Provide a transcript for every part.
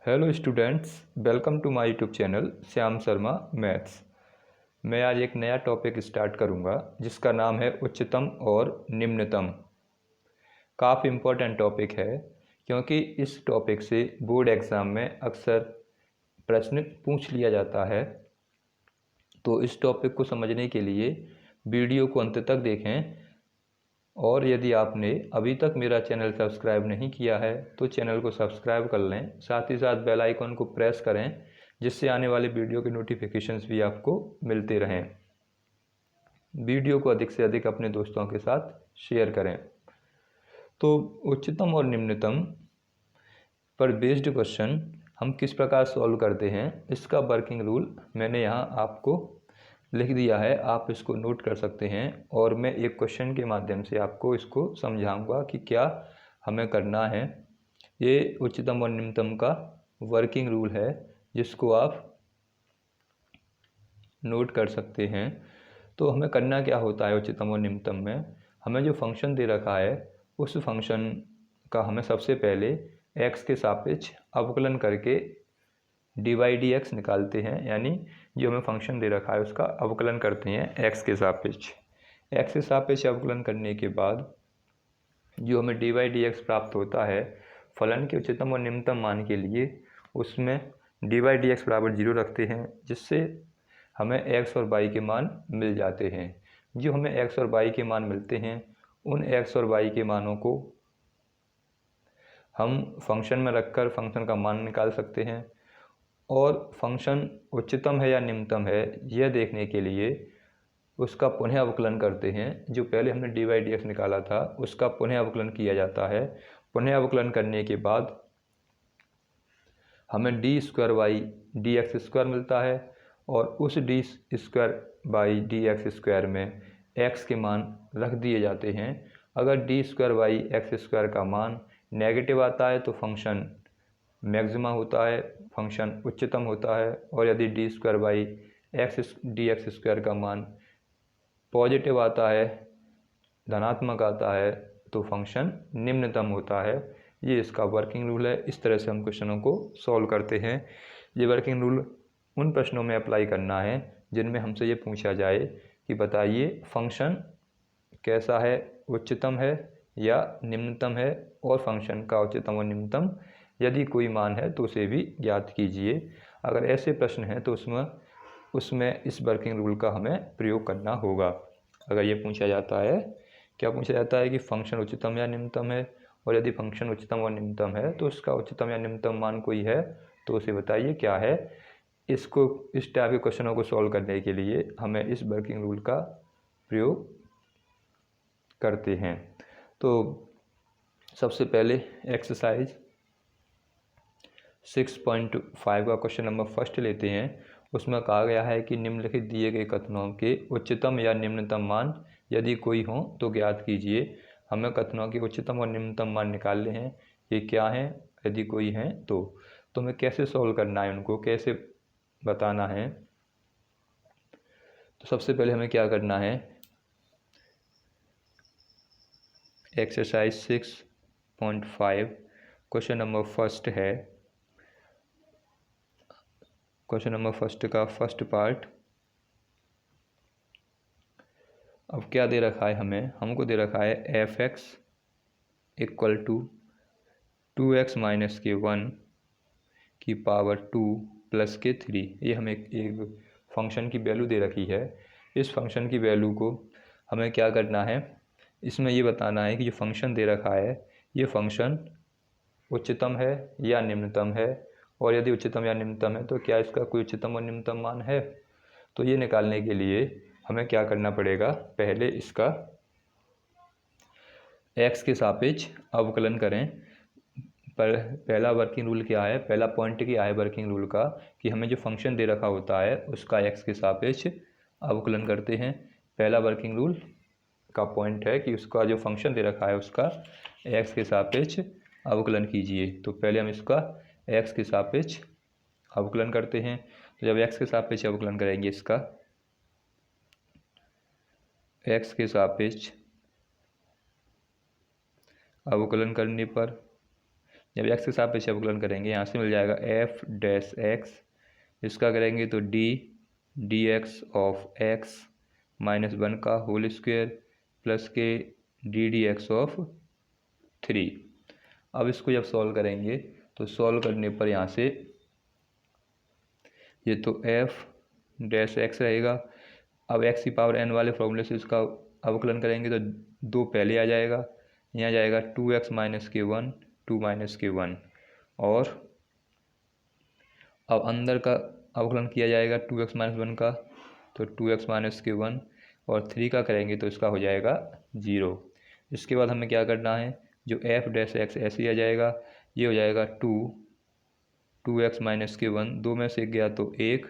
Hello students, welcome to my YouTube channel Shyam Sharma maths. मैं आज एक नया टॉपिक स्टार्ट करूंगा जिसका नाम है उच्चतम और निम्नतम। काफ़ी इम्पोर्टेंट टॉपिक है क्योंकि इस टॉपिक से बोर्ड एग्ज़ाम में अक्सर प्रश्न पूछ लिया जाता है। तो इस टॉपिक को समझने के लिए वीडियो को अंत तक देखें, और यदि आपने अभी तक मेरा चैनल सब्सक्राइब नहीं किया है तो चैनल को सब्सक्राइब कर लें, साथ ही साथ बेल आइकन को प्रेस करें जिससे आने वाले वीडियो के नोटिफिकेशंस भी आपको मिलते रहें। वीडियो को अधिक से अधिक अपने दोस्तों के साथ शेयर करें। तो उच्चतम और निम्नतम पर बेस्ड क्वेश्चन हम किस प्रकार सॉल्व करते हैं, इसका वर्किंग रूल मैंने यहाँ आपको लिख दिया है, आप इसको नोट कर सकते हैं। और मैं एक क्वेश्चन के माध्यम से आपको इसको समझाऊंगा कि क्या हमें करना है। ये उच्चतम और निम्नतम का वर्किंग रूल है जिसको आप नोट कर सकते हैं। तो हमें करना क्या होता है उच्चतम और निम्नतम में, हमें जो फंक्शन दे रखा है उस फंक्शन का हमें सबसे पहले x के सापेक्ष अवकलन करके dy/dx निकालते हैं, यानी जो हमें फंक्शन दे रखा है उसका अवकलन करते हैं x के सापेक्ष। x के सापेक्ष अवकलन करने के बाद जो हमें dy/dx प्राप्त होता है फलन के उच्चतम और निम्नतम मान के लिए, उसमें dy/dx बराबर 0 रखते हैं, जिससे हमें x और y के मान मिल जाते हैं। जो हमें x और y के मान मिलते हैं उन x और y के मानों को हम फंक्शन में रखकर फंक्शन का मान निकाल सकते हैं। और फंक्शन उच्चतम है या निम्नतम है यह देखने के लिए उसका पुनः अवकलन करते हैं। जो पहले हमने dy/dx निकाला था उसका पुनः अवकलन किया जाता है। पुनः अवकलन करने के बाद हमें d²y/dx² मिलता है, और उस d²y/dx² में x के मान रख दिए जाते हैं। अगर d²y/x² का मान नेगेटिव आता है तो फंक्शन मैक्सिमा होता है, फंक्शन उच्चतम होता है। और यदि d²y/dx² का मान पॉजिटिव आता है, धनात्मक आता है, तो फंक्शन निम्नतम होता है। ये इसका वर्किंग रूल है। इस तरह से हम क्वेश्चनों को सॉल्व करते हैं। ये वर्किंग रूल उन प्रश्नों में अप्लाई करना है जिनमें हमसे ये पूछा जाए कि बताइए फंक्शन कैसा है, उच्चतम है या निम्नतम है, और फंक्शन का उच्चतम और निम्नतम यदि कोई मान है तो उसे भी ज्ञात कीजिए। अगर ऐसे प्रश्न हैं तो उसमें इस वर्किंग रूल का हमें प्रयोग करना होगा। अगर ये पूछा जाता है, क्या पूछा जाता है कि फंक्शन उच्चतम या निम्नतम है, और यदि फंक्शन उच्चतम और निम्नतम है तो उसका उच्चतम या निम्नतम मान कोई है तो उसे बताइए क्या है। इस टाइप के क्वेश्चनों को सॉल्व करने के लिए हमें इस वर्किंग रूल का प्रयोग करते हैं। तो सबसे पहले एक्सरसाइज 6.5 का क्वेश्चन नंबर फर्स्ट लेते हैं। उसमें कहा गया है कि निम्नलिखित दिए गए कथनों के उच्चतम या निम्नतम मान यदि कोई हो तो ज्ञात कीजिए। हमें कथनों के उच्चतम और निम्नतम मान निकालने हैं, ये क्या हैं, यदि कोई हैं तो हमें कैसे सॉल्व करना है, उनको कैसे बताना है। तो सबसे पहले हमें क्या करना है, एक्सरसाइज 6.5 क्वेश्चन नंबर फर्स्ट है। क्वेश्चन नंबर फर्स्ट का फर्स्ट पार्ट। अब क्या दे रखा है, हमको दे रखा है f(x) = 2x - (-1) की पावर 2 + (-3). ये हमें एक फंक्शन की वैल्यू दे रखी है। इस फंक्शन की वैल्यू को हमें क्या करना है, इसमें ये बताना है कि जो फंक्शन दे रखा है ये फंक्शन उच्चतम है या निम्नतम है, और यदि उच्चतम या निम्नतम है तो क्या इसका कोई उच्चतम और निम्नतम मान है। तो ये निकालने के लिए हमें क्या करना पड़ेगा, पहले इसका x के सापेक्ष अवकलन करें। पर पहला वर्किंग रूल क्या है, पहला पॉइंट क्या है वर्किंग रूल का, कि हमें जो फंक्शन दे रखा होता है उसका x के सापेक्ष अवकलन करते हैं। पहला वर्किंग रूल का पॉइंट है कि उसका जो फंक्शन दे रखा है उसका x के सापेक्ष अवकलन कीजिए। तो पहले हम इसका x के सापेक्ष अवकलन करते हैं। तो जब x के सापेक्ष अवकलन करेंगे, इसका x के सापेक्ष अवकलन करने पर जब एक्स के सापेक्ष अवकलन करेंगे यहाँ से मिल जाएगा एफ डैश एक्स, इसका करेंगे तो D x of x minus 1 का होल स्क्वायर प्लस के डी एक्स ऑफ 3। अब इसको जब सॉल्व करेंगे तो सॉल्व करने पर यहाँ से ये तो एफ डैश एक्स रहेगा। अब एक्स की पावर एन वाले फॉर्मूले से इसका अवकलन करेंगे तो 2 पहले आ जाएगा, यहाँ जाएगा 2x माइनस के 1 2 माइनस के 1, और अब अंदर का अवकलन किया जाएगा 2x माइनस 1 का, तो 2x माइनस के 1 और 3 का करेंगे तो इसका हो जाएगा 0। इसके बाद हमें क्या करना है, जो एफ डैश एक्स ऐसे ही आ जाएगा, ये हो जाएगा 2x माइनस के 1, 2 में से गया तो 1,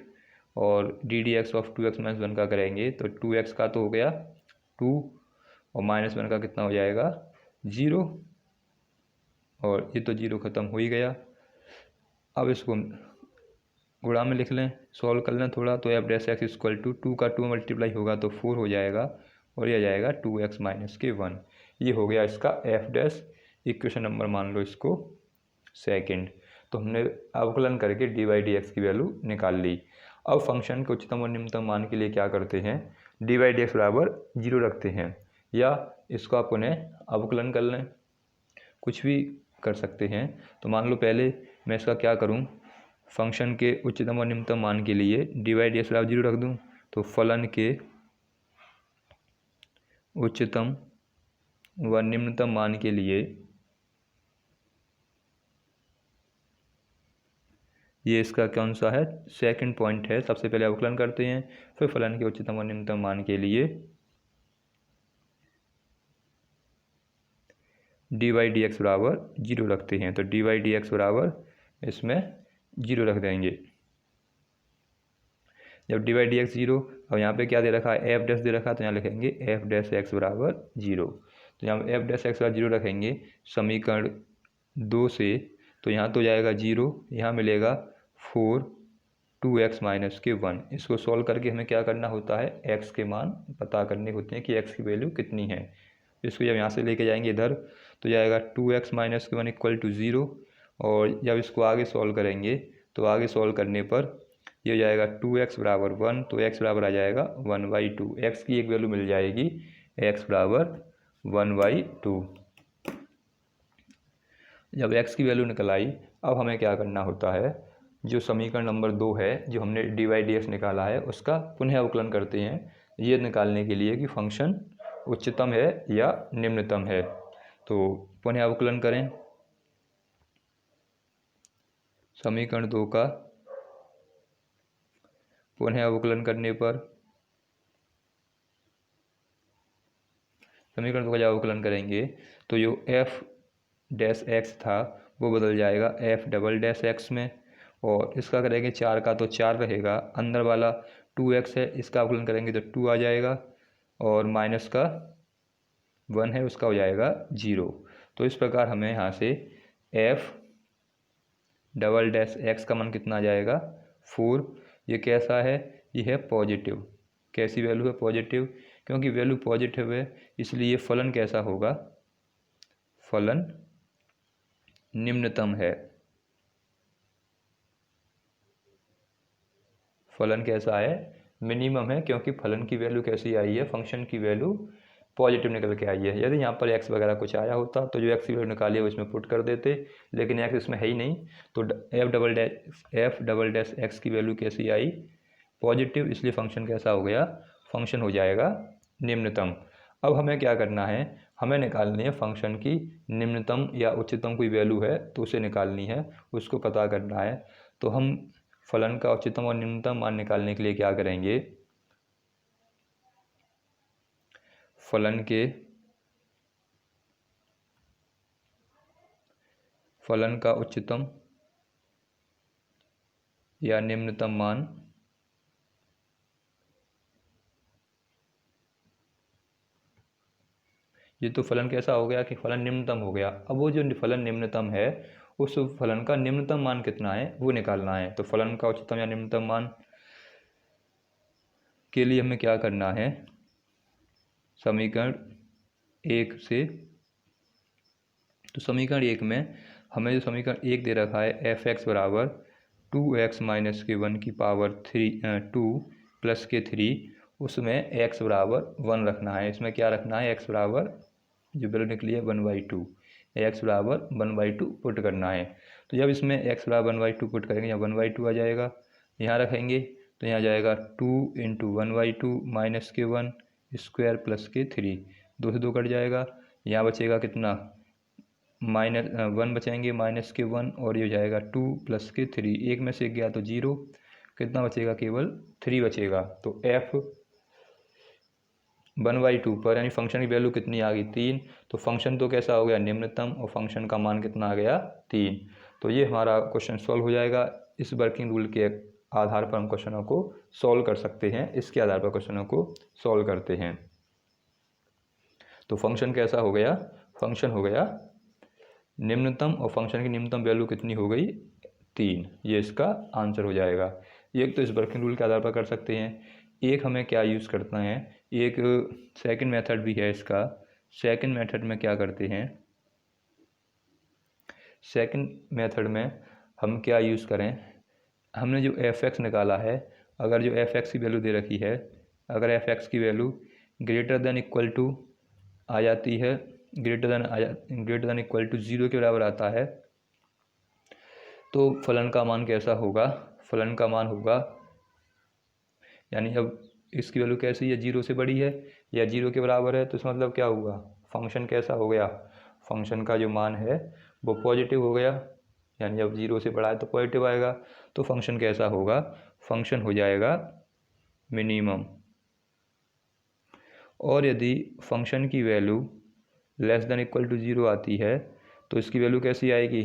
और D x of 2x minus 1 का करेंगे तो 2x का तो हो गया 2 और माइनस 1 का कितना हो जाएगा 0, और ये तो 0 ख़त्म हो ही गया। अब इसको गुणा में लिख लें, सॉल्व कर लें थोड़ा, तो f dash x equal to 2 का 2 मल्टीप्लाई होगा तो 4 हो जाएगा, और यह जाएगा 2x माइनस के 1। ये हो गया इसका एफ डैश। इक्वेशन नंबर मान लो इसको सेकंड। तो हमने अवकलन करके डी बाई डी एक्स की वैल्यू निकाल ली। अब फंक्शन के उच्चतम और निम्नतम मान के लिए क्या करते हैं, डी बाई डी एक्स बराबर 0 रखते हैं, या इसको आप उन्हें अवकलन कर लें, कुछ भी कर सकते हैं। तो मान लो पहले मैं इसका क्या करूं, फंक्शन के उच्चतम और निम्नतम मान के लिए डी बाई डी एक्स बराबर 0 रख दूं, तो फलन के उच्चतम व निम्नतम मान के लिए ये इसका कौन सा है, सेकंड पॉइंट है। सबसे पहले अवकलन करते हैं, फिर फलन के उच्चतम और निम्नतम मान के लिए डी वाई डी एक्स बराबर 0 रखते हैं। तो डी वाई डी एक्स बराबर इसमें 0 रख देंगे। जब डी वाई डी एक्स 0, और यहाँ पे क्या दे रखा है, एफ डैश दे रखा है, तो यहाँ लिखेंगे एफ डैश एक्स बराबर 0। तो यहाँ एफ डैश एक्स बराबर 0 रखेंगे समीकरण 2 से, तो यहाँ तो जाएगा 0, यहाँ मिलेगा 4 2x माइनस के 1। इसको सॉल्व करके हमें क्या करना होता है, x के मान पता करने होते हैं कि x की वैल्यू कितनी है। इसको जब यहाँ से लेके जाएंगे इधर, तो जाएगा 2x माइनस के 1 इक्वल टू 0, और जब इसको आगे सॉल्व करेंगे तो आगे सॉल्व करने पर ये हो जाएगा 2x बराबर 1, तो x बराबर आ जाएगा 1/2। x की एक वैल्यू मिल जाएगी, x बराबर 1/2। जब x की वैल्यू निकल आई, अब हमें क्या करना होता है, जो समीकरण नंबर 2 है, जो हमने डी वाई डी एक्स निकाला है, उसका पुनः अवकलन करते हैं, ये निकालने के लिए कि फंक्शन उच्चतम है या निम्नतम है। तो पुनः अवकलन करें समीकरण 2 का। पुनः अवकलन करने पर समीकरण 2 का जब अवकलन करेंगे तो जो एफ डैश एक्स था वो बदल जाएगा एफ डबल डैश एक्स में, और इसका करेंगे 4 का तो 4 रहेगा, अंदर वाला 2x है, इसका अवकलन करेंगे तो 2 आ जाएगा, और माइनस का 1 है उसका हो जाएगा 0। तो इस प्रकार हमें यहाँ से f डबल डैश एक्स का मान कितना आ जाएगा 4। ये कैसा है, ये है पॉजिटिव। कैसी वैल्यू है, पॉजिटिव, क्योंकि वैल्यू पॉजिटिव है इसलिए फलन कैसा होगा, फलन निम्नतम है। फलन कैसा है, मिनिमम है, क्योंकि फलन की वैल्यू कैसी आई है, फंक्शन की वैल्यू पॉजिटिव निकल के आई है। यदि यहाँ पर x वगैरह कुछ आया होता तो जो x की वैल्यू निकाली है उसमें पुट कर देते, लेकिन x इसमें है ही नहीं, तो एफ डबल डैश एक्स की वैल्यू कैसी आई, पॉजिटिव, इसलिए फंक्शन कैसा हो गया, फंक्शन हो जाएगा निम्नतम। अब हमें क्या करना है, हमें निकालनी है फंक्शन की निम्नतम या उच्चतम कोई वैल्यू है तो उसे निकालनी है, उसको पता करना है। तो हम फलन का उच्चतम और निम्नतम मान निकालने के लिए क्या करेंगे, फलन का उच्चतम या निम्नतम मान ये तो फलन कैसा हो गया कि फलन निम्नतम हो गया। अब वो जो फलन निम्नतम है उस फलन का निम्नतम मान कितना है वो निकालना है। तो फलन का उच्चतम या निम्नतम मान के लिए हमें क्या करना है, समीकरण 1 से, तो समीकरण 1 में हमें जो समीकरण 1 दे रखा है एफ एक्स बराबर 2x माइनस के 1 की पावर 2 प्लस के 3, उसमें x बराबर 1 रखना है। इसमें क्या रखना है, x बराबर जो वैल्यू निकली है 1/2, x बराबर 1/2 पुट करना है। तो जब इसमें x बराबर 1/2 पुट करेंगे, यहाँ 1/2 आ जाएगा, यहाँ रखेंगे तो यहाँ जाएगा 2 इंटू 1/2 माइनस के 1 स्क्वायर प्लस के 3, 2 से 2 कट जाएगा, यहाँ बचेगा कितना माइनस 1 बचेंगे माइनस के 1 और ये हो जाएगा 2 प्लस के 3, एक में से गया तो 0, कितना बचेगा केवल 3 बचेगा। तो f 1/2 पर यानी फंक्शन की वैल्यू कितनी आ गई 3, तो फंक्शन तो कैसा हो गया निम्नतम और फंक्शन का मान कितना आ गया 3। तो ये हमारा क्वेश्चन सॉल्व हो जाएगा। इस वर्किंग रूल के आधार पर हम क्वेश्चनों को सॉल्व कर सकते हैं, इसके आधार पर क्वेश्चनों को सॉल्व करते हैं। तो फंक्शन कैसा हो गया, फंक्शन हो गया निम्नतम और फंक्शन की निम्नतम वैल्यू कितनी हो गई 3, ये इसका आंसर हो जाएगा। एक तो इस वर्किंग रूल के आधार पर कर सकते हैं, एक हमें क्या यूज़ करना है, एक सेकंड मेथड भी है इसका। सेकंड मेथड में क्या करते हैं, सेकंड मेथड में हम क्या यूज़ करें, हमने जो एफ एक्स निकाला है, अगर जो एफ एक्स की वैल्यू दे रखी है, अगर एफ एक्स की value greater than equal to आ जाती है, ग्रेटर देन इक्वल टू 0 के बराबर आता है, तो फलन का मान कैसा होगा, फलन का मान होगा यानी अब इसकी वैल्यू कैसी है 0 से बड़ी है या 0 के बराबर है, तो इसका मतलब क्या होगा फंक्शन कैसा हो गया, फंक्शन का जो मान है वो पॉजिटिव हो गया, यानी जब 0 से बड़ा है तो पॉजिटिव आएगा। तो फंक्शन कैसा होगा, फंक्शन हो जाएगा मिनिमम। और यदि फंक्शन की value less than equal to 0 आती है तो इसकी वैल्यू कैसी आएगी,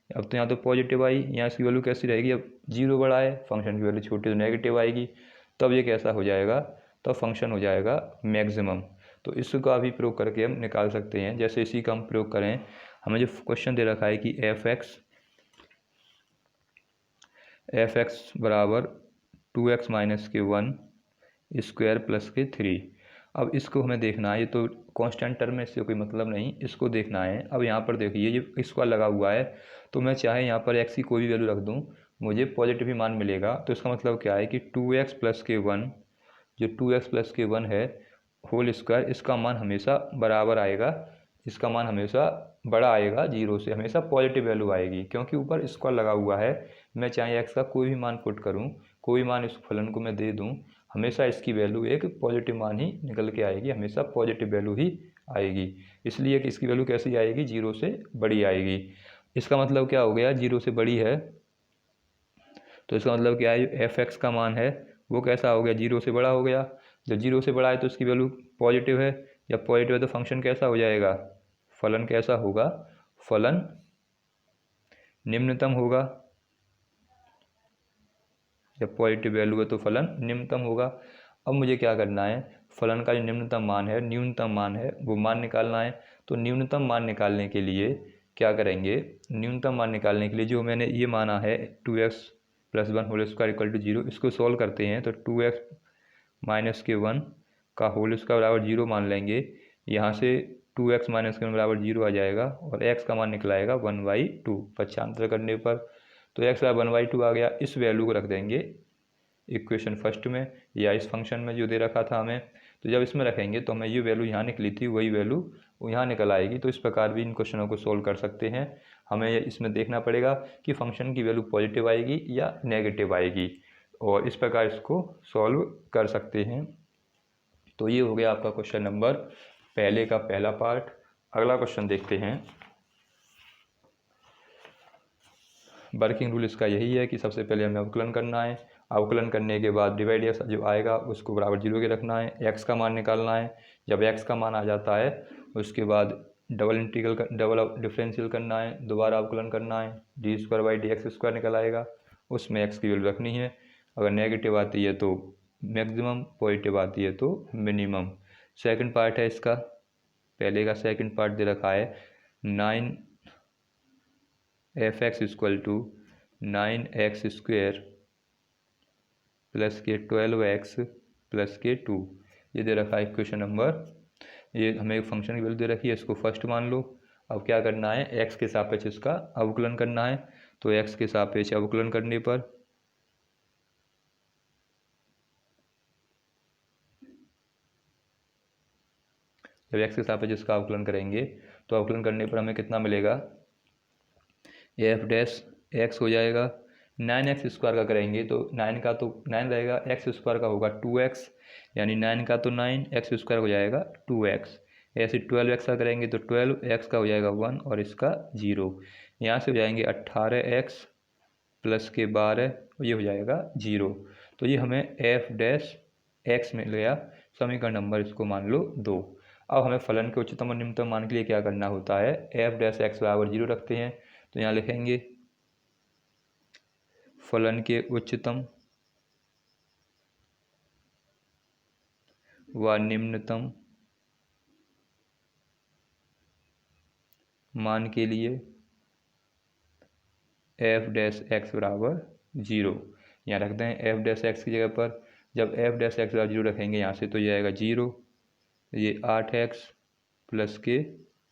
अब तो यहाँ तो पॉजिटिव आई, यहाँ इसकी वैल्यू कैसी रहेगी, अब 0 बड़ा है, फंक्शन की वैल्यू छोटी तो नेगेटिव आएगी, तब ये कैसा हो जाएगा, तब फंक्शन हो जाएगा मैक्सिमम। तो इसका भी प्रयोग करके हम निकाल सकते हैं। जैसे इसी का हम प्रयोग करें, हमें जो क्वेश्चन दे रखा है कि एफ एक्स बराबर 2x माइनस के 1 स्क्वायर प्लस के 3, अब इसको हमें देखना है, ये तो कांस्टेंट टर्म है, इससे कोई मतलब नहीं, इसको देखना है। अब यहाँ पर देखिए ये स्क्वायर लगा हुआ है, तो मैं चाहे यहाँ पर x की कोई भी वैल्यू रख दूँ, मुझे पॉजिटिव ही मान मिलेगा। तो इसका मतलब क्या है कि 2x प्लस के 1, जो 2x प्लस के 1 है होल स्क्वायर, इसका मान हमेशा बराबर आएगा, इसका मान हमेशा बड़ा आएगा 0 से, हमेशा पॉजिटिव वैल्यू आएगी, क्योंकि ऊपर स्क्वायर लगा हुआ है। मैं चाहे x का कोई भी मान पुट करूँ, कोई मान इस फलन को मैं दे दूँ, हमेशा इसकी वैल्यू एक पॉजिटिव मान ही निकल के आएगी, हमेशा पॉजिटिव वैल्यू ही आएगी। इसलिए कि इसकी वैल्यू कैसी आएगी, 0 से बड़ी आएगी। इसका मतलब क्या हो गया, 0 से बड़ी है, तो इसका मतलब क्या है, एफ एक्स का मान है वो कैसा हो गया, 0 से बड़ा हो गया। जब 0 से बड़ा है तो इसकी वैल्यू पॉजिटिव है, जब पॉजिटिव है तो फंक्शन कैसा हो जाएगा, फलन कैसा होगा, फलन निम्नतम होगा। जब पॉजिटिव वैल्यू है तो फलन निम्नतम होगा। अब मुझे क्या करना है, फलन का जो निम्नतम मान है, न्यूनतम मान है, वो मान निकालना है। तो न्यूनतम मान निकालने के लिए क्या करेंगे, न्यूनतम मान निकालने के लिए जो मैंने ये माना है 2x plus 1 whole square equal to 0, इसको सॉल्व करते हैं। तो 2x माइनस के 1 का होल स्क्वायर बराबर 0 मान लेंगे, यहाँ से 2x माइनस के 1 बराबर 0 आ जाएगा और x का मान निकला आएगा 1/2 पक्षांतर करने पर। तो x बराबर 1/2 आ गया, इस वैल्यू को रख देंगे इक्वेशन फर्स्ट में या इस फंक्शन में जो दे रखा था हमें। तो जब इसमें रखेंगे तो हमें ये वैल्यू यहाँ निकली थी, वही वैल्यू यहाँ निकल आएगी। तो इस प्रकार भी इन क्वेश्चनों को सोल्व कर सकते हैं। हमें इसमें देखना पड़ेगा कि फंक्शन की वैल्यू पॉजिटिव आएगी या नेगेटिव आएगी, और इस प्रकार इसको सॉल्व कर सकते हैं। तो ये हो गया आपका क्वेश्चन नंबर पहले का पहला पार्ट। अगला क्वेश्चन देखते हैं। वर्किंग रूल इसका यही है कि सबसे पहले हमें अवकलन करना है, अवकलन करने के बाद डिवाइड जो आएगा उसको बराबर 0 के रखना है, x का मान निकालना है। जब x का मान आ जाता है उसके बाद डबल डिफरेंशियल करना है, दोबारा अवकलन करना है, d²/dx² निकल आएगा, उसमें x की वैल्यू रखनी है। अगर नेगेटिव आती है तो मैक्सिमम, पॉजिटिव आती है तो मिनिमम। सेकंड पार्ट है इसका, पहले का सेकंड पार्ट दे रखा है 9f(x) = 9x² प्लस के 12x प्लस के 2, ये दे रखा है इक्वेशन नंबर। ये हमें एक फंक्शन की वैल्यू दे रखी है, इसको फर्स्ट मान लो, अब क्या करना है, एक्स के सापेक्ष इसका अवकलन करना है। तो एक्स के सापेक्ष अवकलन करने पर जब एक्स के सापेक्ष इसका अवकलन करेंगे तो अवकलन करने पर हमें कितना मिलेगा, एफ डैश एक्स हो जाएगा। 9x स्क्वायर का करेंगे तो 9 का तो 9 रहेगा, एक्स स्क्वायर का होगा 2x, यानी 9 का तो 9, एक्स स्क्वायर हो जाएगा 2x। ऐसे 12x का करेंगे तो 12x का हो जाएगा 1 और इसका 0। यहाँ से हो जाएंगे 18x प्लस के 12, ये हो जाएगा 0। तो ये हमें एफ डैश एक्स मिल गया, समीकरण नंबर इसको मान लो 2। अब हमें फलन के उच्चतम और निम्नतम मान के लिए क्या करना होता है, एफ डैश एक्स बराबर 0 रखते हैं। तो यहाँ लिखेंगे फलन के उच्चतम व निम्नतम मान के लिए एफ डैश एक्स बराबर 0। यहाँ रखते हैं एफ डैश एक्स की जगह पर, जब एफ डैश एक्स बराबर 0 रखेंगे यहाँ से तो ये आएगा 0, ये 8x प्लस के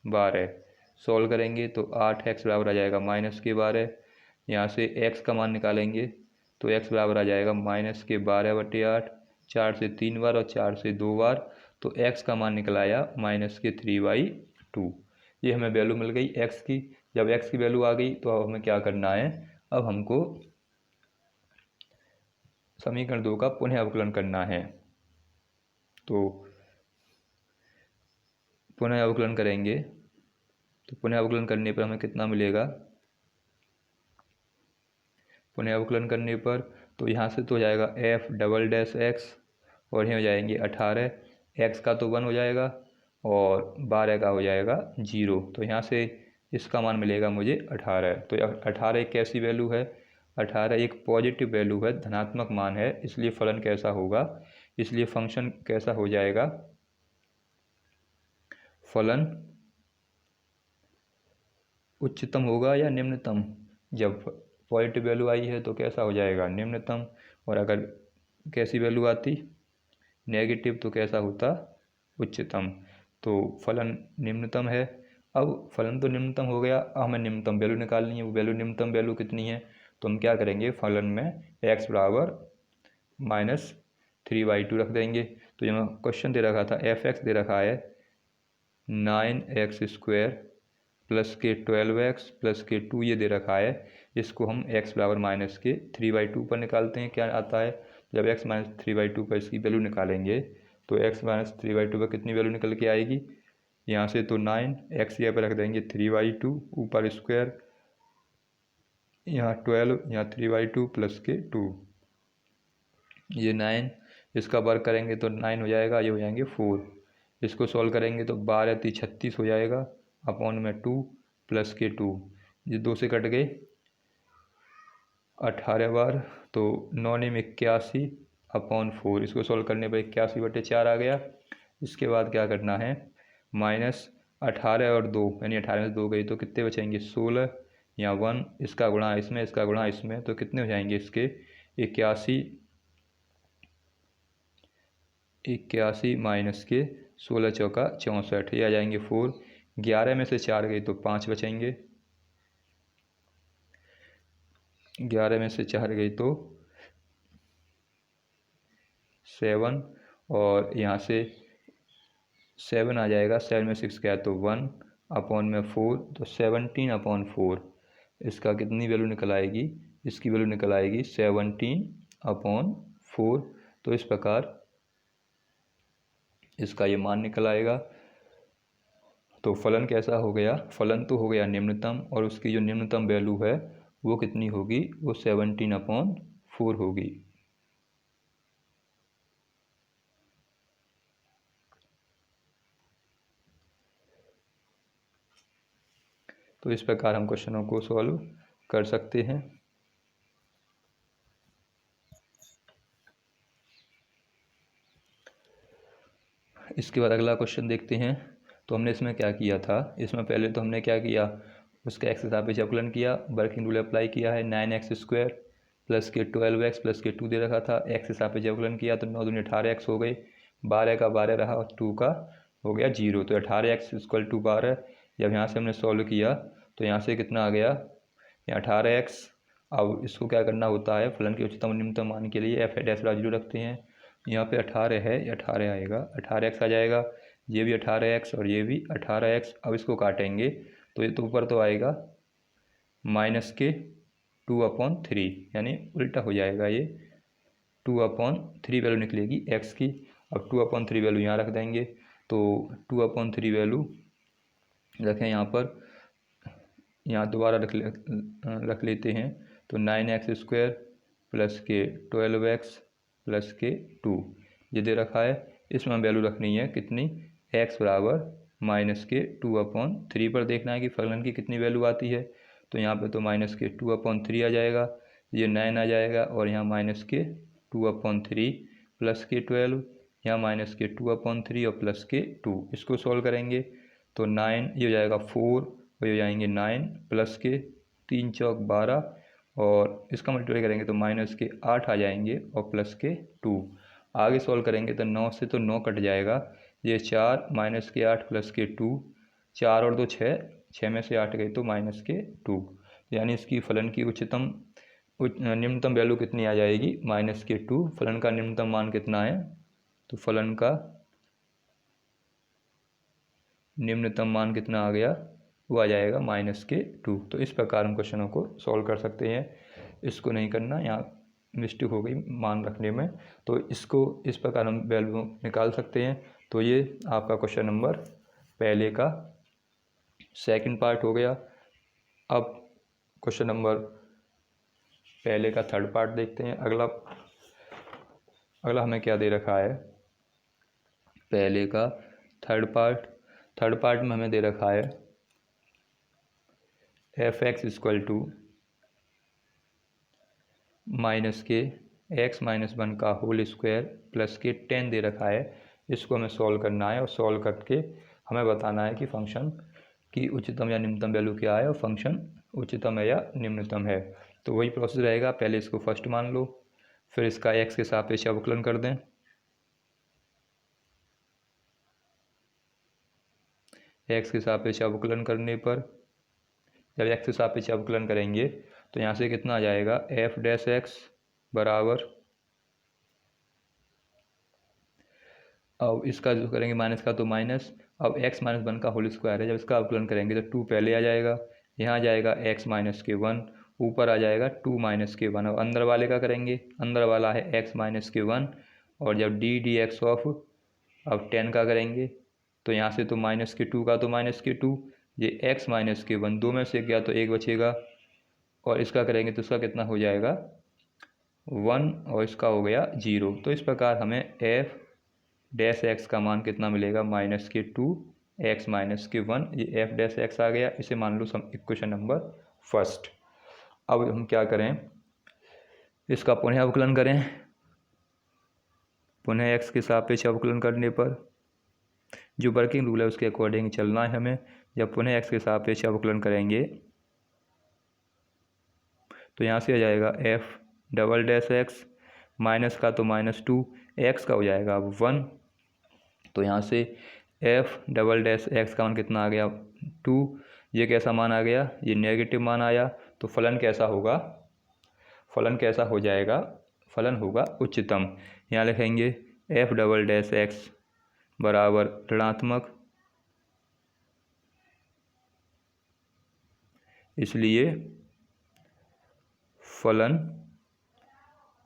12। सॉल्व करेंगे तो 8x बराबर आ जाएगा माइनस के 12। यहाँ से x का मान निकालेंगे तो x बराबर आ जाएगा माइनस के 12/8, 4 से 3 बार और 4 से 2 बार, तो x का मान निकल आया माइनस के 3/2। ये हमें वैल्यू मिल गई x की। जब x की वैल्यू आ गई तो अब हमें क्या करना है, अब हमको समीकरण 2 का पुनः अवकलन करना है। तो पुनः अवकलन करेंगे तो पुनः अवकलन करने पर हमें कितना मिलेगा, पुनः अवकलन करने पर तो यहाँ से तो हो जाएगा एफ डबल डैश एक्स और यहाँ हो जाएंगे 18, एक्स का तो 1 हो जाएगा और 12 का हो जाएगा 0। तो यहाँ से इसका मान मिलेगा मुझे 18। तो 18 एक कैसी वैल्यू है, 18 एक पॉजिटिव वैल्यू है, धनात्मक मान है, इसलिए फलन कैसा होगा, इसलिए फंक्शन कैसा हो जाएगा, फलन उच्चतम होगा या निम्नतम। जब पॉजिटिव वैल्यू आई है तो कैसा हो जाएगा, निम्नतम, और अगर कैसी वैल्यू आती नेगेटिव तो कैसा होता, उच्चतम। तो फलन निम्नतम है। अब फलन तो निम्नतम हो गया, अब हमें निम्नतम वैल्यू निकालनी है। वो वैल्यू निम्नतम वैल्यू कितनी है, तो हम क्या करेंगे, फलन में x बराबर -3/2 रख देंगे। तो जो क्वेश्चन दे रखा था f(x) दे रखा है 9x² प्लस के 12x प्लस के 2 ये दे रखा है। इसको हम x बराबर -3/2 पर निकालते हैं, क्या आता है, जब x -3/2 पर इसकी वैल्यू निकालेंगे तो x -3/2 पर कितनी वैल्यू निकल के आएगी, यहाँ से तो 9, x यहाँ पर रख देंगे 3/2, ऊपर स्क्वायर, यहाँ 12, यहाँ 3/2 प्लस के 2, ये 9, इसका वर्ग करेंगे तो 9 हो जाएगा, ये हो जाएंगे 4। इसको सॉल्व करेंगे तो 12 × 36 हो जाएगा, अपॉन में 2 प्लस के 2, ये 2 से कट गए, 18 बार, तो 9 × 81 अपॉन 4। इसको सॉल्व करने पर 81/4 आ गया। इसके बाद क्या करना है, -18 और 2, यानी 18 में से 2 गई तो कितने बचेंगे, 16, यहाँ 1, इसका गुणा इसमें, इसका गुणा इसमें, तो कितने हो जाएंगे इसके 81 माइनस के 16 चौका 64, ये आ जाएंगे 4। 11 में से 4 गई तो 5 बचेंगे, 11 में से 4 गई तो 7, और यहाँ से 7 आ जाएगा, 7 में 6 गया तो 1, अपॉन में 4, तो 17/4। इसका कितनी वैल्यू निकल आएगी, इसकी वैल्यू निकल आएगी 17/4। तो इस प्रकार इसका ये मान निकल आएगा। तो फलन कैसा हो गया, फलन तो हो गया निम्नतम, और उसकी जो निम्नतम वैल्यू है वो कितनी होगी, वो 17/4 होगी। तो इस प्रकार हम क्वेश्चनों को सॉल्व कर सकते हैं। इसके बाद अगला क्वेश्चन देखते हैं। तो हमने इसमें क्या किया था, इसमें पहले तो हमने क्या किया, उसका एक्स के सापेक्ष अवकलन किया, वर्किंग रूल अप्लाई किया है, 9x² प्लस के 12x प्लस के 2 दे रखा था, एक्स के सापेक्ष अवकलन किया तो 9 दूनी 18x हो गई, 12 का 12 रहा और 2 का हो गया 0, तो 18x = 12, जब यहाँ से हमने सॉल्व किया तो यहाँ से कितना आ गया, यहाँ 18x। अब इसको क्या करना होता है, फलन के उच्चतम और निम्नतम मान के लिए f डैश बराबर 0 रखते हैं। यहाँ पे 18 है, ये 18 आएगा, 18x आ जाएगा, ये भी 18x और ये भी 18x। अब इसको काटेंगे तो ये तो ऊपर तो आएगा माइनस के 2/3, यानी उल्टा हो जाएगा, ये 2/3 वैल्यू निकलेगी x की। अब 2/3 वैल्यू यहाँ रख देंगे, तो 2/3 वैल्यू रखें यहाँ पर, यहाँ दोबारा रख लेते हैं, तो 9x² प्लस के 12x प्लस के 2 ये दे रखा है। इसमें वैल्यू रखनी है कितनी, x बराबर माइनस के 2/3 पर देखना है कि फलन की कितनी वैल्यू आती है। तो यहाँ पे तो माइनस के 2/3 आ जाएगा, ये 9 आ जाएगा, और यहाँ माइनस के 2/3 प्लस के 12, यहाँ माइनस के 2/3 और प्लस के 2। इसको सॉल्व करेंगे तो 9 ये हो जाएगा 4, और हो जाएंगे 9 प्लस के 3 चौक 12, और इसका मल्टीप्लाई करेंगे तो माइनस के 8 आ जाएंगे और प्लस के 2। आगे सॉल्व करेंगे तो 9 से तो 9 कट जाएगा, ये 4 माइनस के 8 प्लस के 2, 4 और 2 6, 6 में से 8 गए तो माइनस के 2। यानी इसकी फलन की निम्नतम वैल्यू कितनी आ जाएगी, माइनस के 2। फलन का निम्नतम मान कितना है, तो फलन का निम्नतम मान कितना आ गया, वो आ जाएगा माइनस के 2। तो इस प्रकार हम क्वेश्चनों को सॉल्व कर सकते हैं। इसको नहीं करना, यहाँ मिस्टेक हो गई मान रखने में, तो इसको इस प्रकार हम वैल्यू निकाल सकते हैं। तो ये आपका क्वेश्चन नंबर पहले का सेकंड पार्ट हो गया। अब क्वेश्चन नंबर पहले का थर्ड पार्ट देखते हैं। अगला हमें क्या दे रखा है, पहले का थर्ड पार्ट में हमें दे रखा है f(x) इक्वल टू माइनस के x-1 का होल स्क्वायर प्लस के 10 दे रखा है। इसको हमें सॉल्व करना है, और सॉल्व करके हमें बताना है कि फंक्शन की उच्चतम या निम्नतम वैल्यू क्या है, और फंक्शन उच्चतम है या निम्नतम है। तो वही प्रोसेस रहेगा, पहले इसको फर्स्ट मान लो, फिर इसका x के सापेक्ष अवकलन कर दें, x के सापेक्ष अवकलन करने पर, जब x के सापेक्ष अवकलन करेंगे तो यहाँ से कितना आ जाएगा, f डैश x बराबर, अब इसका जो करेंगे माइनस का तो माइनस, अब x-1 का होल स्क्वायर है, जब इसका अवकलन करेंगे तो 2 पहले आ जाएगा, यहाँ आ जाएगा x-1, ऊपर आ जाएगा 2-1। अब अंदर वाले का करेंगे, अंदर वाला है x-1, और जब ddx ऑफ अब 10 का करेंगे तो यहाँ से तो माइनस के 2 का तो माइनस के 2, ये x-1 दो में से गया तो एक बचेगा, और इसका करेंगे तो इसका कितना हो जाएगा 1, और इसका हो गया 0। तो इस प्रकार हमें f डैश x का मान कितना मिलेगा, माइनस के 2 x-1, ये f डैश x आ गया। इसे मान लो इक्वेशन नंबर फर्स्ट। अब हम क्या करें, इसका पुनः अवकलन करें, पुनः x के सापेक्ष अवकलन करने पर जो वर्किंग रूल है उसके अकॉर्डिंग चलना है हमें। जब पुनः x के सापेक्ष अवकलन करेंगे तो यहाँ से आ जाएगा f double dash x, minus का तो -2, x का हो जाएगा अब 1, तो यहाँ से f डबल डैश x का मान कितना आ गया 2। ये कैसा मान आ गया, ये नेगेटिव मान आया। तो फलन कैसा होगा, फलन कैसा हो जाएगा, फलन होगा उच्चतम। यहाँ लिखेंगे f डबल डैश x बराबर ऋणात्मक, इसलिए फलन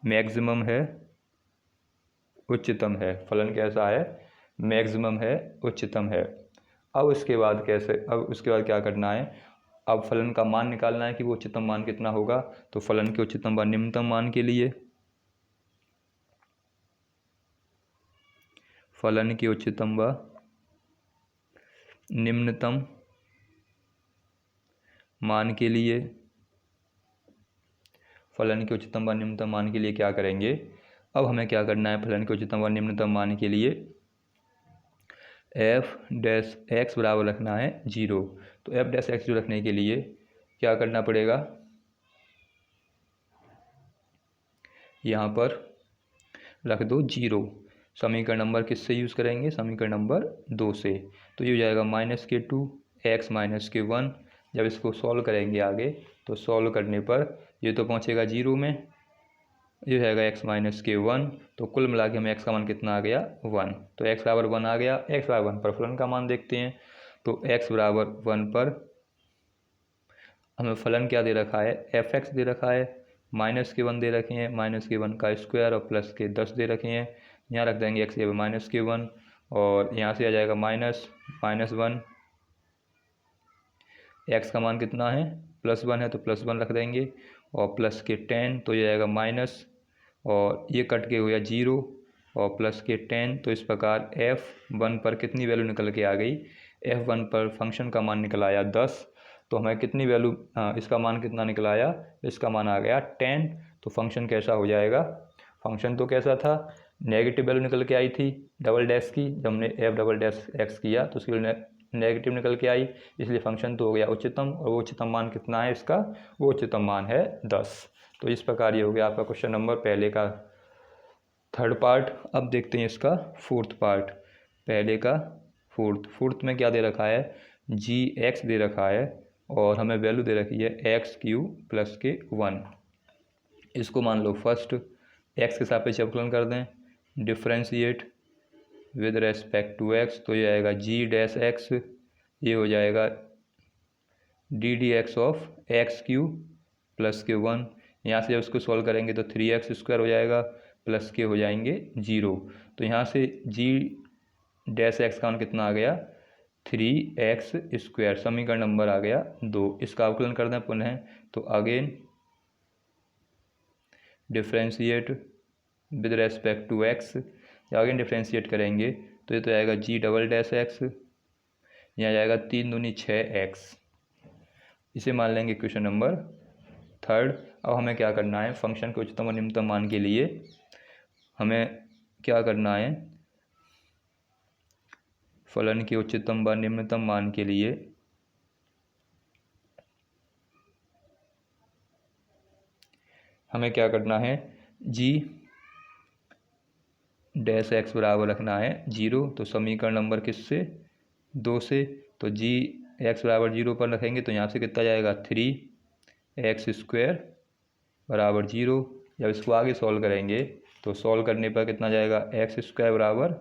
मैक्सिमम है, उच्चतम है। फलन कैसा है, मैक्सिमम है, उच्चतम है। अब उसके बाद क्या करना है, अब फलन का मान निकालना है कि वो उच्चतम मान कितना होगा। तो फलन के उच्चतम व निम्नतम मान के लिए, फलन के उच्चतम व निम्नतम मान के लिए, फलन के उच्चतम व निम्नतम मान के लिए क्या करेंगे, अब हमें क्या करना है, फलन के उच्चतम व निम्नतम मान के लिए f डैश x बराबर रखना है 0। तो f डैश x जो रखने के लिए क्या करना पड़ेगा, यहाँ पर रख दो 0। समीकरण नंबर किससे यूज़ करेंगे, समीकरण नंबर 2 से। तो ये हो जाएगा -2 एक्स माइनस के 1। जब इसको सॉल्व करेंगे आगे तो सॉल्व करने पर ये तो पहुँचेगा 0 में, ये रहेगा एक्स माइनस के 1। तो कुल मिला के हमें एक्स का मान कितना आ गया 1। तो एक्स बराबर 1 आ गया। एक्स बराबर 1 पर फलन का मान देखते हैं। तो एक्स बराबर 1 पर हमें फलन क्या दे रखा है, एफ एक्स दे रखा है, माइनस के 1 दे रखे हैं, माइनस के 1 का स्क्वायर और प्लस के 10 दे रखे हैं। यहाँ रख देंगे एक्स के माइनस के 1 और यहाँ से आ जाएगा माइनस 1। एक्स का मान कितना है +1 है तो +1 रख देंगे और प्लस के 10 तो ये आएगा माइनस और ये कट के हो गया 0 और प्लस के 10। तो इस प्रकार f1 पर कितनी वैल्यू निकल के आ गई, f1 पर फंक्शन का मान निकल आया 10। तो हमें कितनी वैल्यू, इसका मान कितना निकल आया, इसका मान आ गया 10। तो फंक्शन कैसा हो जाएगा, फंक्शन तो कैसा था, नेगेटिव वैल्यू निकल के आई थी डबल डैश की। जब हमने f" किया तो उसकी वैल्यू नेगेटिव निकल के आई, इसलिए फंक्शन तो हो गया उच्चतम। और वो उच्चतम मान कितना है इसका, वो उच्चतम मान है 10। तो इस प्रकार ये हो गया आपका क्वेश्चन नंबर पहले का थर्ड पार्ट। अब देखते हैं इसका फोर्थ पार्ट। पहले का फोर्थ में क्या दे रखा है, जी एक्स दे रखा है और हमें वैल्यू दे रखी है x³ प्लस के 1। इसको मान लो फर्स्ट एक्स के सापेक्ष अवकलन कर दें, differentiate with respect to x. तो ये आएगा g' x, ये हो जाएगा ddx ऑफ x³ प्लस के 1। यहाँ से जब उसको सॉल्व करेंगे तो 3x² हो जाएगा प्लस के हो जाएंगे 0। तो यहाँ से g' का मान कितना आ गया 3x²। समीकरण नंबर आ गया 2। इसका अवकलन कर दें पुनः, तो again differentiate with respect to x, again differentiate करेंगे तो ये तो आएगा g''x, यहाँ जाएगा 3 दूनी 6x। इसे मान लेंगे क्वेश्चन नंबर थर्ड। अब हमें क्या करना है, फंक्शन के उच्चतम और निम्नतम मान के लिए हमें क्या करना है, फलन के उच्चतम व निम्नतम मान के लिए हमें क्या करना है, g' बराबर रखना है 0। तो समीकरण नंबर किससे, 2 से। तो g(x) बराबर 0 पर रखेंगे तो यहाँ से कितना जाएगा 3x² बराबर 0। जब इसको आगे सॉल्व करेंगे तो सॉल्व करने पर कितना जाएगा x² बराबर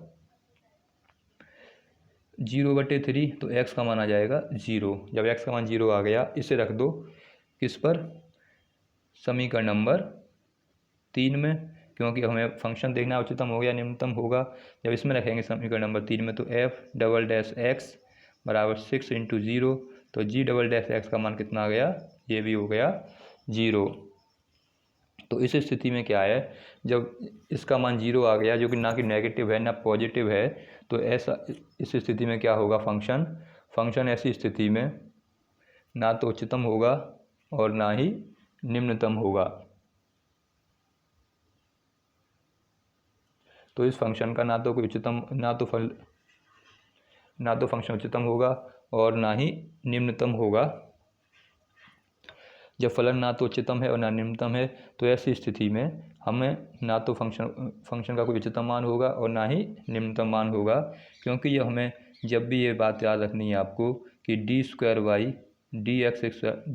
0/3। तो x का मान आ जाएगा 0। जब x का मान 0 आ गया, इसे रख दो किस पर, समीकरण नंबर 3 में, क्योंकि हमें फंक्शन देखना उच्चतम हो गया निम्नतम होगा। जब इसमें रखेंगे समीकरण नंबर 3 में तो f"x बराबर 6 × 0। तो g'"x का मान कितना आ गया, ये भी हो गया 0। तो इस स्थिति में क्या है, जब इसका मान 0 आ गया जो कि ना कि नेगेटिव है ना पॉजिटिव है, तो ऐसा इस स्थिति में क्या होगा, फंक्शन ऐसी स्थिति में ना तो उच्चतम होगा और ना ही निम्नतम होगा। तो इस फंक्शन का ना तो कोई उच्चतम, ना तो फंक्शन उच्चतम होगा और ना ही निम्नतम होगा। जब फलन ना तो उच्चतम है और ना निम्नतम है, तो ऐसी स्थिति में हमें ना तो फंक्शन का कोई उच्चतम मान होगा और ना ही निम्नतम मान होगा। क्योंकि ये हमें जब भी ये बात याद रखनी है आपको कि d²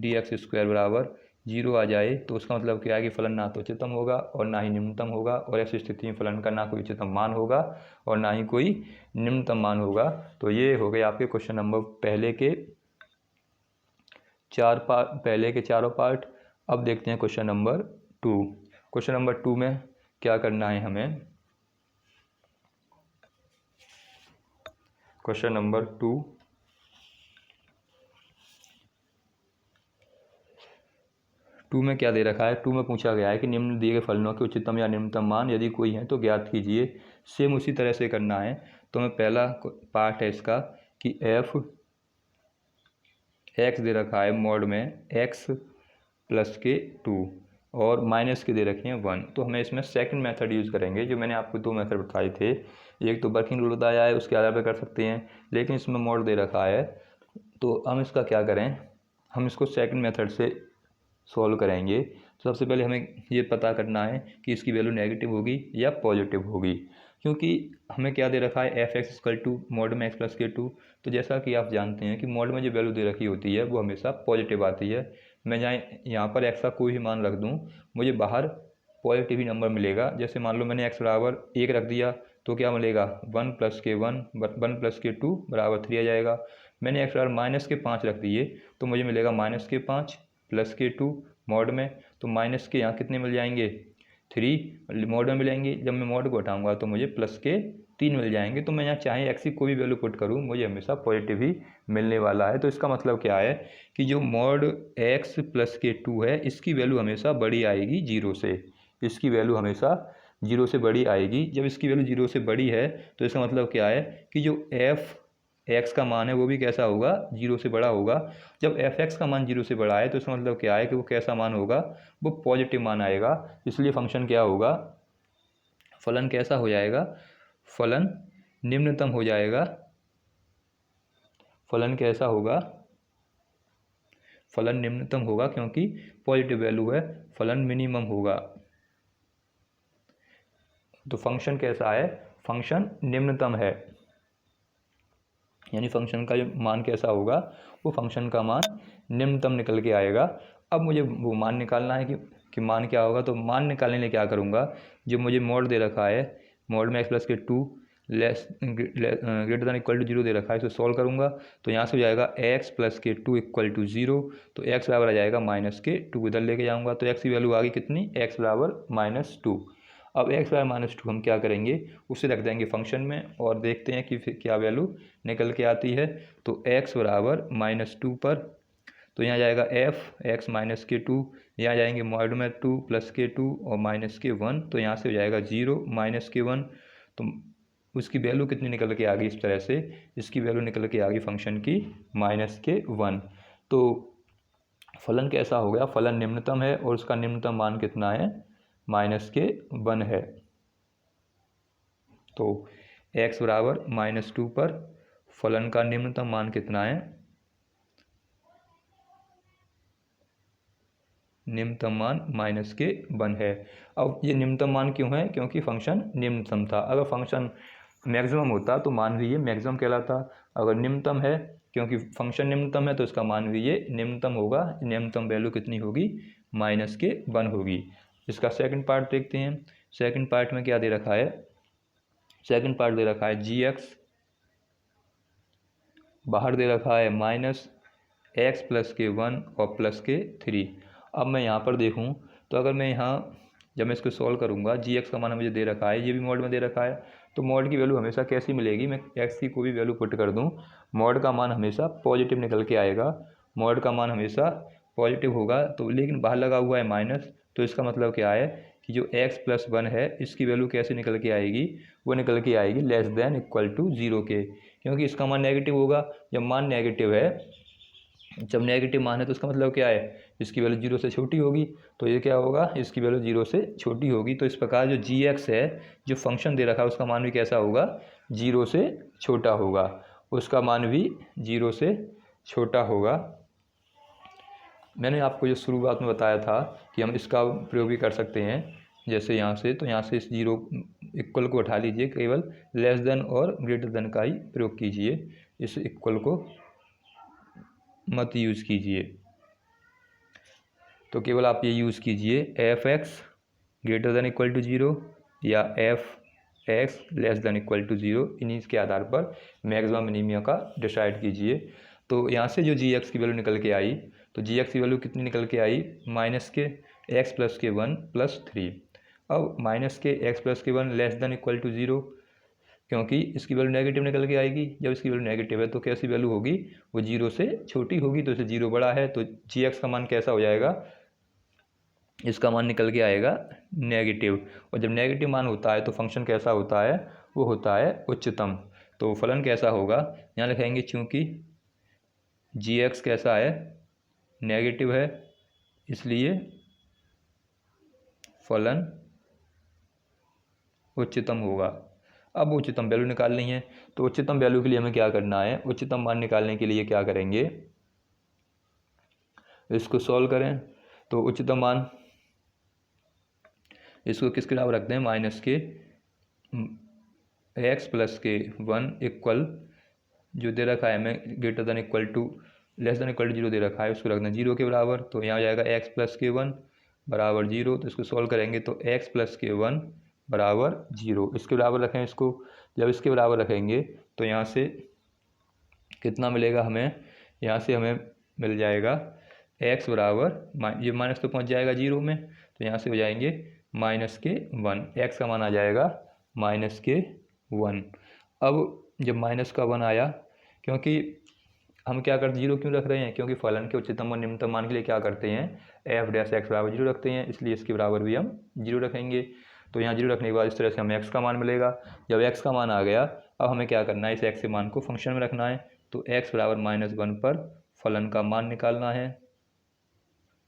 dx² बराबर 0 आ जाए, तो उसका मतलब क्या है कि फलन ना तो उच्चतम होगा और ना ही निम्नतम होगा। और ऐसी स्थिति में फलन का ना कोई उच्चतम मान होगा और ना ही कोई निम्नतम मान होगा। तो ये हो गए आपके क्वेश्चन नंबर पहले के चारों पार्ट। अब देखते हैं क्वेश्चन नंबर 2। क्वेश्चन नंबर 2 में क्या करना है हमें, क्वेश्चन नंबर 2 में क्या दे रखा है, 2 में पूछा गया है कि निम्न दिए गए फलनों के उच्चतम या निम्नतम मान यदि कोई है तो ज्ञात कीजिए। सेम उसी तरह से करना है। तो हमें पहला पार्ट है इसका कि f(x) दे रखा है मोड में x प्लस के 2 और माइनस के दे रखे हैं 1। तो हमें इसमें सेकंड मेथड यूज़ करेंगे। जो मैंने आपको 2 मेथड बताए थे, एक तो वर्किंग रूल बताया है, उसके आधार पर कर सकते हैं, लेकिन इसमें मोड दे रखा है तो हम इसका क्या करें, हम इसको सेकंड मेथड से सॉल्व करेंगे। तो सबसे पहले हमें ये पता करना है कि इसकी वैल्यू नेगेटिव होगी या पॉजिटिव होगी। क्योंकि हमें क्या दे रखा है, f x equal to mod में एक्स प्लस के टू। तो जैसा कि आप जानते हैं कि मॉड में जो वैल्यू दे रखी होती है वो हमेशा पॉजिटिव आती है। मैं यहाँ पर एक्स का कोई भी मान रख दूँ, मुझे बाहर पॉजिटिव ही नंबर मिलेगा। जैसे मान लो मैंने एक्स बराबर 1 रख दिया तो क्या मिलेगा, 1 प्लस के 1 1 प्लस के 2 बराबर 3 आ जाएगा। मैंने एक्स बराबर माइनस के 5 रख दिए तो मुझे मिलेगा माइनस के 5 प्लस के 2 मॉड में, तो माइनस के यहाँ कितने मिल जाएंगे, 3 मॉड में मिलेंगे। जब मैं मॉड को हटाऊंगा तो मुझे प्लस के 3 मिल जाएंगे। तो मैं यहाँ चाहे एक्स की कोई भी वैल्यू पुट करूँ मुझे हमेशा पॉजिटिव ही मिलने वाला है। तो इसका मतलब क्या है कि जो मॉड एक्स प्लस के 2 है इसकी वैल्यू हमेशा बड़ी आएगी 0 से, इसकी वैल्यू हमेशा 0 से बड़ी आएगी। जब इसकी वैल्यू 0 से बड़ी है तो इसका मतलब क्या है कि जो एफ एक्स का मान है वो भी कैसा होगा, 0 से बड़ा होगा। जब एफ एक्स का मान 0 से बड़ा है तो इसका मतलब क्या है कि वो कैसा मान होगा, वो पॉजिटिव मान आएगा। इसलिए फंक्शन क्या होगा, फलन कैसा हो जाएगा, फलन निम्नतम हो जाएगा। फलन कैसा होगा, फलन निम्नतम होगा, क्योंकि पॉजिटिव वैल्यू है, फलन मिनिमम होगा। तो फंक्शन कैसा है, फंक्शन निम्नतम है, यानी फंक्शन का जो मान कैसा होगा, वो फंक्शन का मान निम्नतम निकल के आएगा। अब मुझे वो मान निकालना है कि मान क्या होगा। तो मान निकालने के लिए क्या करूँगा, जो मुझे मोड दे रखा है, मोड में x plus k 2 less greater than equal to 0 दे रखा है, इसे सॉल्व करूँगा। तो यहाँ से हो जाएगा x plus k 2 equal to 0, तो एक्स बराबर आ जाएगा माइनस के 2, इधर लेके जाऊँगा तो एक्स की वैल्यू आ गई कितनी, एक्स बराबर -2। अब एक्स बराबर -2 हम क्या करेंगे, उसे रख देंगे फंक्शन में और देखते हैं कि फिर क्या वैल्यू निकल के आती है। तो एक्स बराबर -2 पर, तो यहाँ जाएगा एफ एक्स माइनस के 2, यहाँ जाएंगे मॉड में 2 प्लस के 2 और माइनस के 1, तो यहाँ से हो जाएगा 0 माइनस के 1। तो उसकी वैल्यू कितनी निकल के आ गई, इस तरह से इसकी वैल्यू निकल के आ गई फंक्शन की -1। तो फलन कैसा हो गया, फलन निम्नतम है और उसका निम्नतम मान कितना है, -1 है। तो x बराबर -2 पर फलन का निम्नतम मान कितना है, निम्नतम मान -1 है। अब ये निम्नतम मान क्यों है, क्योंकि फंक्शन निम्नतम था। अगर फंक्शन मैक्सिमम होता तो मान भी ये मैक्सिमम कहलाता। अगर निम्नतम है, क्योंकि फंक्शन निम्नतम है तो इसका मान भी ये निम्नतम होगा। निम्नतम वैल्यू कितनी होगी, -1 होगी। इसका सेकंड पार्ट देखते हैं। सेकंड पार्ट में क्या दे रखा है, सेकंड पार्ट दे रखा है जी एक्स, बाहर दे रखा है -x प्लस के 1 और प्लस के 3। अब मैं यहाँ पर देखूँ तो अगर मैं यहाँ जब मैं इसको सॉल्व करूँगा, जी एक्स का मान मुझे दे रखा है, ये भी मॉड में दे रखा है, तो मॉड की वैल्यू हमेशा कैसी मिलेगी, मैं एक्स की कोई भी वैल्यू पुट कर दूँ मॉड का मान हमेशा पॉजिटिव निकल के आएगा। मॉड का मान हमेशा पॉजिटिव होगा। तो लेकिन बाहर लगा हुआ है माइनस, तो इसका मतलब क्या है कि जो x प्लस 1 है इसकी वैल्यू कैसे निकल के आएगी, वो निकल के आएगी लेस देन इक्वल टू 0 के, क्योंकि इसका मान नेगेटिव होगा। जब मान नेगेटिव है, जब नेगेटिव मान है तो इसका मतलब क्या है, इसकी वैल्यू 0 से छोटी होगी। तो ये क्या होगा, इसकी वैल्यू 0 से छोटी होगी। तो इस प्रकार जो जी एक्स है, जो फंक्शन दे रखा है, उसका मान भी कैसा होगा, 0 से छोटा होगा, उसका मान भी 0 से छोटा होगा। मैंने आपको जो शुरुआत में बताया था कि हम इसका प्रयोग भी कर सकते हैं, जैसे यहाँ से, तो यहाँ से इस 0 इक्वल को उठा लीजिए, केवल लेस देन और ग्रेटर देन का ही प्रयोग कीजिए, इस इक्वल को मत यूज़ कीजिए। तो केवल आप ये यूज़ कीजिए f x greater than equal to 0 या f x less than equal to 0, इन्हीं के आधार पर मैक्सिमम मिनिमम का डिसाइड कीजिए। तो यहाँ से जो जी एक्स की वैल्यू निकल के आई, तो जी एक्स की वैल्यू कितनी निकल के आई, माइनस के एक्स प्लस के 1 प्लस 3। अब माइनस के एक्स प्लस के 1 लेस देन इक्वल टू 0, क्योंकि इसकी वैल्यू नेगेटिव निकल के आएगी। जब इसकी वैल्यू नेगेटिव है तो कैसी वैल्यू होगी, वो 0 से छोटी होगी, तो इसे 0 बड़ा है, तो जी एक्स का मान कैसा हो जाएगा, इसका मान निकल के आएगा नेगेटिव। और जब नेगेटिव मान होता है तो फंक्शन कैसा होता है, वो होता है उच्चतम। तो फलन कैसा होगा, यहाँ लिखेंगे चूँकि जी एक्स कैसा है, नेगेटिव है, इसलिए फलन उच्चतम होगा। अब उच्चतम वैल्यू निकालनी है, तो उच्चतम वैल्यू के लिए हमें क्या करना है, उच्चतम मान निकालने के लिए क्या करेंगे, इसको सॉल्व करें। तो उच्चतम मान इसको किसके बराबर रखते हैं, माइनस के एक्स प्लस के 1 इक्वल जो दे रखा है हमें greater than equal to less than equal to 0 दे रखा है, उसको रखना 0 के बराबर। तो यहाँ हो जाएगा एक्स प्लस के 1 बराबर 0। तो इसको सॉल्व करेंगे तो एक्स प्लस के 1 बराबर 0 इसके बराबर रखें इसको। जब इसके बराबर रखेंगे तो यहाँ से कितना मिलेगा हमें, यहाँ से हमें मिल जाएगा x बराबर ये माइनस तो पहुँच जाएगा 0 में, तो यहाँ से हो जाएंगे माइनस के 1। x का मान आ जाएगा माइनस के 1। अब जब माइनस का 1 आया, क्योंकि हम क्या करते 0 क्यों रख रहे हैं, क्योंकि फलन के उच्चतम और निम्नतम मान के लिए क्या करते हैं एफ डैश एक्स बराबर 0 रखते हैं, इसलिए इसके बराबर भी हम 0 रखेंगे। तो यहाँ 0 रखने के बाद इस तरह से हमें x का मान मिलेगा। जब x का मान आ गया, अब हमें क्या करना है, इस x के मान को फंक्शन में रखना है। तो x बराबर -1 पर फलन का मान निकालना है।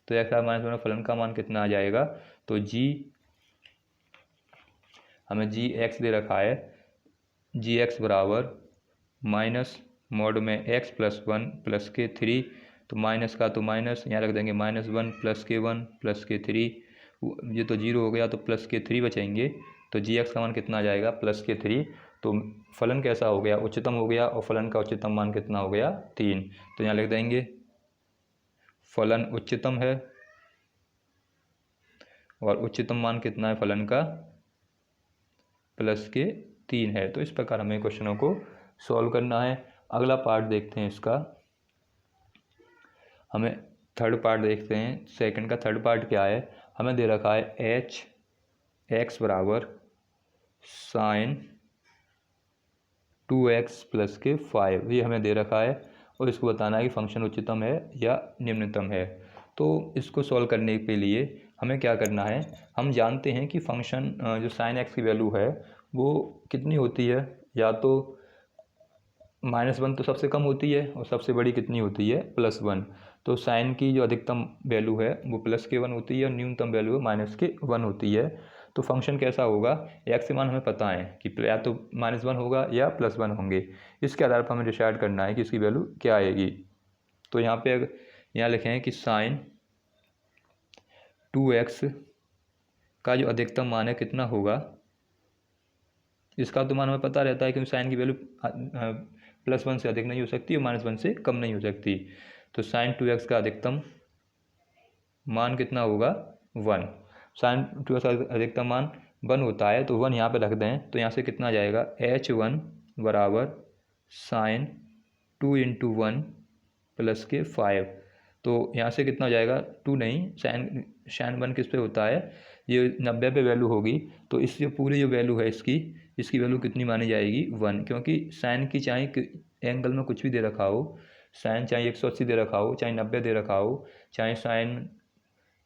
तो x बराबर -1 फलन का मान कितना आ जाएगा, तो g हमें जी एक्स दे रखा है, जी एक्स बराबर माइनस मॉड में x प्लस 1 प्लस के 3, तो माइनस का तो माइनस यहाँ रख देंगे -1 प्लस के 1 प्लस के 3, ये तो 0 हो गया तो प्लस के 3 बचेंगे। तो जी एक्स का मान कितना आ जाएगा प्लस के 3। तो फलन कैसा हो गया, उच्चतम हो गया, और फलन का उच्चतम मान कितना हो गया 3। तो यहाँ लिख देंगे फलन उच्चतम है और उच्चतम मान कितना है फलन का प्लस के 3 है। तो इस प्रकार हमें क्वेश्चनों को सॉल्व करना है। अगला पार्ट देखते हैं इसका, हमें थर्ड पार्ट देखते हैं। सेकंड का थर्ड पार्ट क्या है, हमें दे रखा है एच एक्स बराबर साइन 2x प्लस के 5, ये हमें दे रखा है, और इसको बताना है कि फंक्शन उच्चतम है या निम्नतम है। तो इसको सॉल्व करने के लिए हमें क्या करना है, हम जानते हैं कि फंक्शन जो साइन एक्स की वैल्यू है वो कितनी होती है, या तो -1 तो सबसे कम होती है और सबसे बड़ी कितनी होती है +1। तो साइन की जो अधिकतम वैल्यू है वो +1 होती है और न्यूनतम वैल्यू -1 होती है। तो फंक्शन कैसा होगा, एक्स के मान हमें पता है कि या तो -1 होगा या +1 होंगे। इसके आधार पर हमें डिसाइड करना है कि इसकी वैल्यू क्या आएगी। तो यहाँ पे यहाँ लिखें कि साइन 2x का जो अधिकतम मान है कितना होगा, इसका तो मान हमें पता रहता है क्योंकि साइन की वैल्यू +1 से अधिक नहीं हो सकती और -1 से कम नहीं हो सकती। तो साइन 2x का अधिकतम मान कितना होगा 1। साइन 2x का अधिकतम मान 1 होता है, तो 1 यहाँ पे रख दें। तो यहाँ से कितना आ जाएगा h1 बराबर साइन 2 × 1 प्लस के 5। तो यहाँ से कितना हो जाएगा 2 नहीं, साइन 1 किस पे होता है, ये 90 पे वैल्यू होगी। तो इससे पूरी जो वैल्यू है इसकी वैल्यू कितनी मानी जाएगी 1, क्योंकि साइन की चाहे एंगल में कुछ भी दे रखा हो, साइन चाहे 180 दे रखा हो, चाहे 90 दे रखा हो, चाहे साइन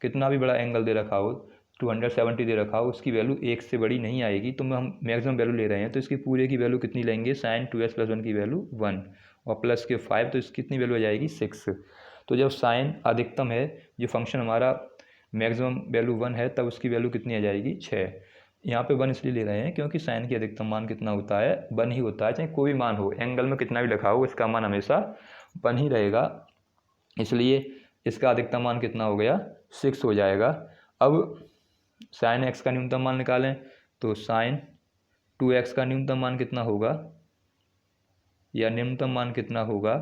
कितना भी बड़ा एंगल दे रखा हो, 270 दे रखा हो, उसकी वैल्यू 1 से बड़ी नहीं आएगी। तो हम मैक्सिमम वैल्यू ले रहे हैं, तो इसकी पूरे की वैल्यू कितनी लेंगे, साइन 2x + 1 की वैल्यू 1 और प्लस के 5, तो इसकी कितनी वैल्यू आ जाएगी 6। तो जब साइन अधिकतम है, जो फंक्शन हमारा मैक्सिमम वैल्यू 1 है, तब उसकी वैल्यू कितनी आ जाएगी 6। यहाँ पे 1 इसलिए ले रहे हैं क्योंकि साइन की अधिकतम मान कितना होता है 1 ही होता है, चाहे कोई भी मान हो, एंगल में कितना भी लिखा हो, इसका मान हमेशा 1 ही रहेगा। इसलिए इसका अधिकतम मान कितना हो गया 6 हो जाएगा। अब साइन एक्स का न्यूनतम मान निकालें, तो साइन 2x का न्यूनतम मान कितना होगा या निम्नतम मान कितना होगा,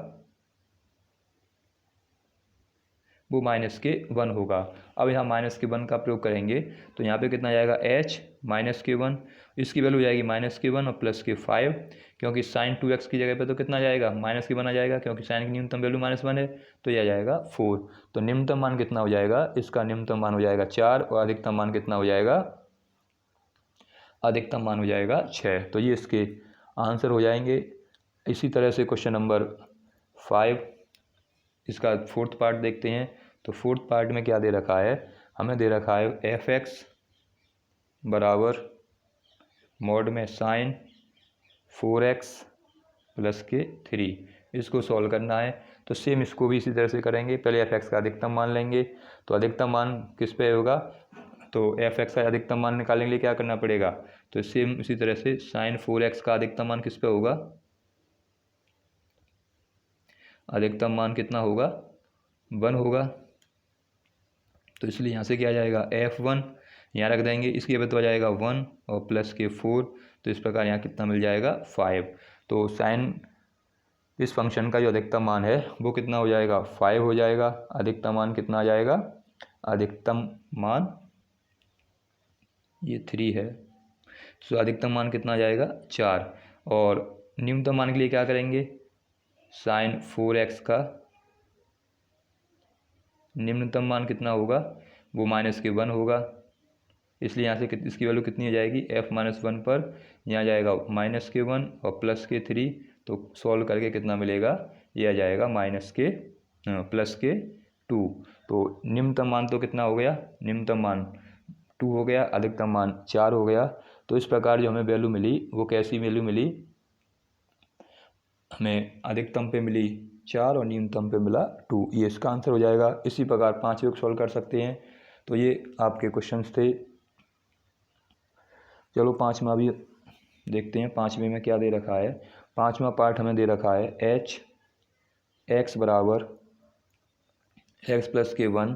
वो -1 होगा। अब यहाँ -1 का प्रयोग करेंगे, तो यहाँ पे कितना जाएगा h -1, इसकी वैल्यू जाएगी -1 और प्लस के 5, क्योंकि साइन 2x की जगह पे तो कितना जाएगा -1 आ जाएगा, क्योंकि साइन की न्यूनतम वैल्यू -1 है, तो यह जाएगा 4। तो निम्नतम मान कितना हो जाएगा, इसका निम्नतम मान हो जाएगा 4 और अधिकतम मान कितना हो जाएगा, अधिकतम मान हो जाएगा 6। तो ये इसके आंसर हो जाएंगे। इसी तरह से क्वेश्चन नंबर 5, इसका फोर्थ पार्ट देखते हैं। तो फोर्थ पार्ट में क्या दे रखा है, हमें दे रखा है f(x) बराबर मॉड में साइन 4x प्लस के 3, इसको सॉल्व करना है। तो सेम इसको भी इसी तरह से करेंगे। पहले f(x) का अधिकतम मान लेंगे, तो अधिकतम मान किस पे होगा, तो f(x) का अधिकतम मान निकालने के लिए क्या करना पड़ेगा, तो सेम इसी तरह से साइन 4x का अधिकतम मान किस पे होगा, अधिकतम मान कितना होगा 1 होगा। तो इसलिए यहाँ से क्या आ जाएगा f1, यहाँ रख देंगे। इसकी जगह तो आ जाएगा 1 और प्लस के 4, तो इस प्रकार यहाँ कितना मिल जाएगा 5। तो साइन इस फंक्शन का जो अधिकतम मान है वो कितना हो जाएगा 5 हो जाएगा। अधिकतम मान कितना आ जाएगा, अधिकतम मान ये 3 है, तो अधिकतम मान कितना आ जाएगा 4। और न्यूनतम मान के लिए क्या करेंगे, साइन 4x का निम्नतम मान कितना होगा, वो -1 होगा। इसलिए यहाँ से इसकी वैल्यू कितनी हो जाएगी, f-1 पर यहाँ जाएगा -1 और +3, तो सॉल्व करके कितना मिलेगा, ये आ जाएगा +2। तो निम्नतम मान तो कितना हो गया, निम्नतम मान 2 हो गया, अधिकतम मान 4 हो गया। तो इस प्रकार जो हमें वैल्यू मिली वो कैसी वैल्यू मिली, हमें अधिकतम पे मिली 4 और न्यूनतम पे मिला 2, ये इसका आंसर हो जाएगा। इसी प्रकार 5वें को सॉल्व कर सकते हैं। तो ये आपके क्वेश्चंस थे। चलो 5वां भी देखते हैं। 5वें में क्या दे रखा है, 5वां पार्ट हमें दे रखा है x बराबर x प्लस के 1,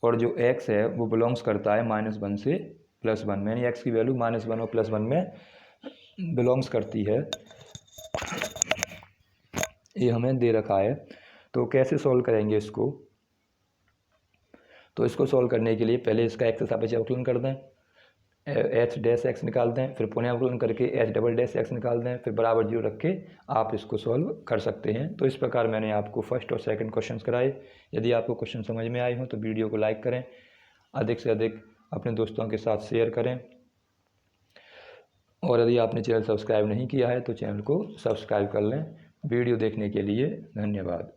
और जो x है वो बिलोंग्स करता है -1 से +1 में, यानी x की वैल्यू -1 और +1 में बिलोंग्स करती है, ये हमें दे रखा है। तो कैसे सॉल्व करेंगे इसको, तो इसको सॉल्व करने के लिए पहले इसका x के सापेक्ष अवकलन कर दें, h' निकाल दें, फिर पुनः अवकलन करके h" निकाल दें, फिर बराबर 0 रख के आप इसको सॉल्व कर सकते हैं। तो इस प्रकार मैंने आपको फर्स्ट और सेकंड क्वेश्चंस कराए। यदि आपको क्वेश्चन समझ में आए हों तो वीडियो को लाइक करें, अधिक से अधिक अपने दोस्तों के साथ शेयर करें, और यदि आपने चैनल सब्सक्राइब नहीं किया है तो चैनल को सब्सक्राइब कर लें। वीडियो देखने के लिए धन्यवाद।